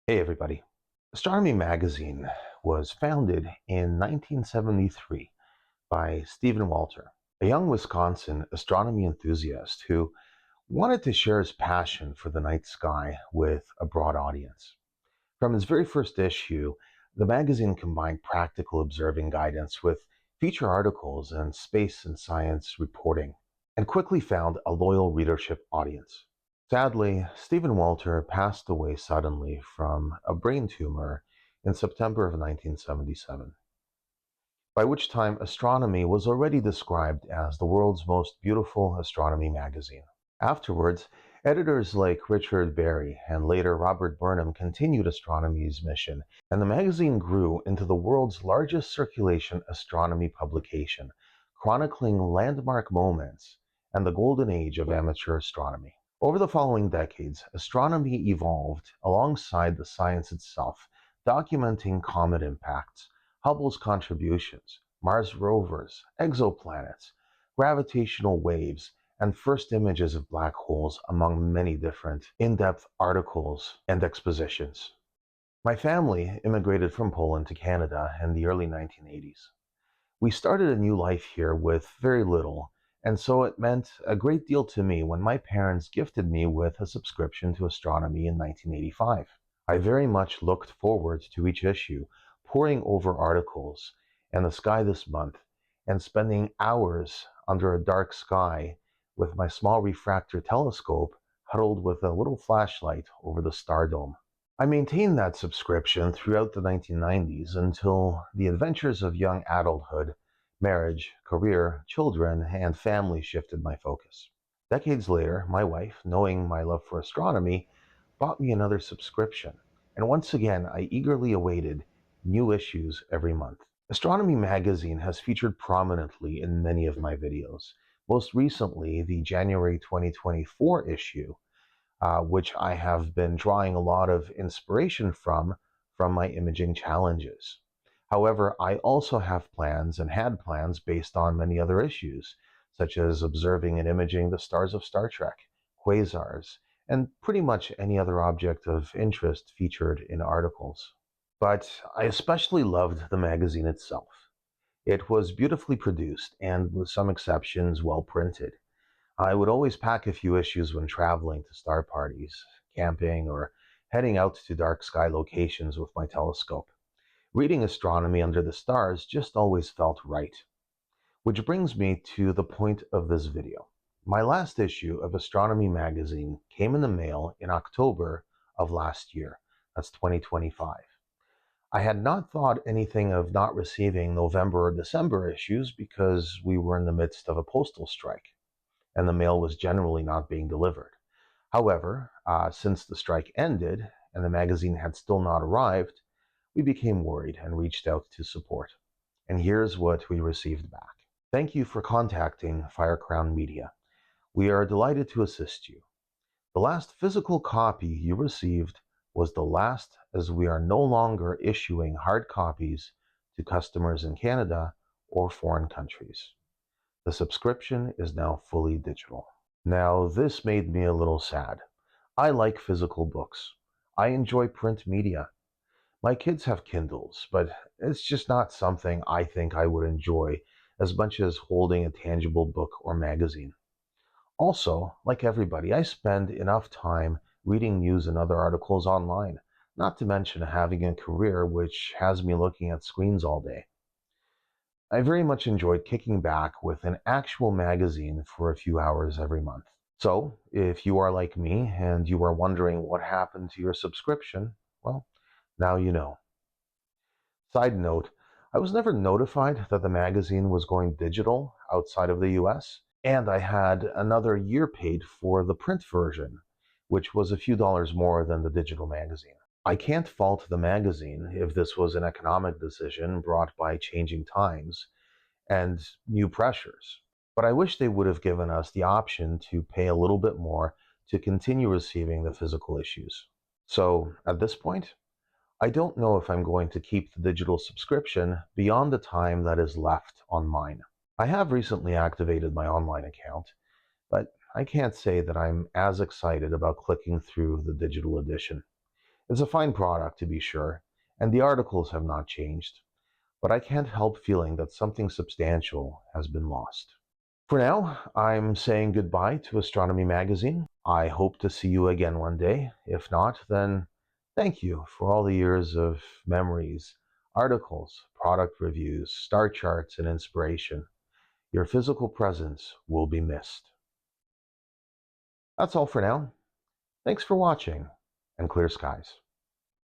Hey everybody. Astronomy Magazine was founded in 1973 by Steve Walther, a young Wisconsin astronomy enthusiast who wanted to share his passion for the night sky with a broad audience. From its very first issue, the magazine combined practical observing guidance with feature articles and space and science reporting, and quickly found a loyal readership audience. Sadly, Stephen Walter passed away suddenly from a brain tumor in September of 1977, by which time astronomy was already described as the world's most beautiful astronomy magazine. Afterwards, editors like Richard Berry and later Robert Burnham continued astronomy's mission, and the magazine grew into the world's largest circulation astronomy publication, chronicling landmark moments and the golden age of amateur astronomy. Over the following decades, astronomy evolved alongside the science itself, documenting comet impacts, Hubble's contributions, Mars rovers, exoplanets, gravitational waves, and first images of black holes, among many different in-depth articles and expositions. My family immigrated from Poland to Canada in the early 1980s. We started a new life here with very little, and so it meant a great deal to me when my parents gifted me with a subscription to astronomy in 1985. I very much looked forward to each issue, poring over articles and the sky this month, and spending hours under a dark sky with my small refractor telescope huddled with a little flashlight over the star dome. I maintained that subscription throughout the 1990s until the adventures of young adulthood, marriage, career, children, and family shifted my focus. Decades later, my wife, knowing my love for astronomy, bought me another subscription, and once again I eagerly awaited new issues every month. Astronomy Magazine has featured prominently in many of my videos, most recently the January 2024 issue, which I have been drawing a lot of inspiration from my imaging challenges. However, I also have plans and had plans based on many other issues, such as observing and imaging the stars of Star Trek, quasars, and pretty much any other object of interest featured in articles. But I especially loved the magazine itself. It was beautifully produced and, with some exceptions, well printed. I would always pack a few issues when traveling to star parties, camping, or heading out to dark sky locations with my telescope. Reading astronomy under the stars just always felt right. Which brings me to the point of this video. My last issue of Astronomy Magazine came in the mail in October of last year. That's 2025. I had not thought anything of not receiving November or December issues because we were in the midst of a postal strike and the mail was generally not being delivered. However, since the strike ended and the magazine had still not arrived, we became worried and reached out to support. And here's what we received back. Thank you for contacting Firecrown Media. We are delighted to assist you. The last physical copy you received was the last, as we are no longer issuing hard copies to customers in Canada or foreign countries. The subscription is now fully digital. Now, this made me a little sad. I like physical books. I enjoy print media. My kids have Kindles, but it's just not something I think I would enjoy as much as holding a tangible book or magazine. Also, like everybody, I spend enough time reading news and other articles online, not to mention having a career which has me looking at screens all day. I very much enjoyed kicking back with an actual magazine for a few hours every month. So, if you are like me and you are wondering what happened to your subscription, well, now you know. Side note, I was never notified that the magazine was going digital outside of the US, and I had another year paid for the print version, which was a few dollars more than the digital magazine. I can't fault the magazine if this was an economic decision brought by changing times and new pressures. But I wish they would have given us the option to pay a little bit more to continue receiving the physical issues. So at this point, I don't know if I'm going to keep the digital subscription beyond the time that is left on mine. I have recently activated my online account, but I can't say that I'm as excited about clicking through the digital edition. It's a fine product, to be sure, and the articles have not changed, but I can't help feeling that something substantial has been lost. For now, I'm saying goodbye to Astronomy Magazine. I hope to see you again one day. If not, then thank you for all the years of memories, articles, product reviews, star charts, and inspiration. Your physical presence will be missed. That's all for now. Thanks for watching, and clear skies.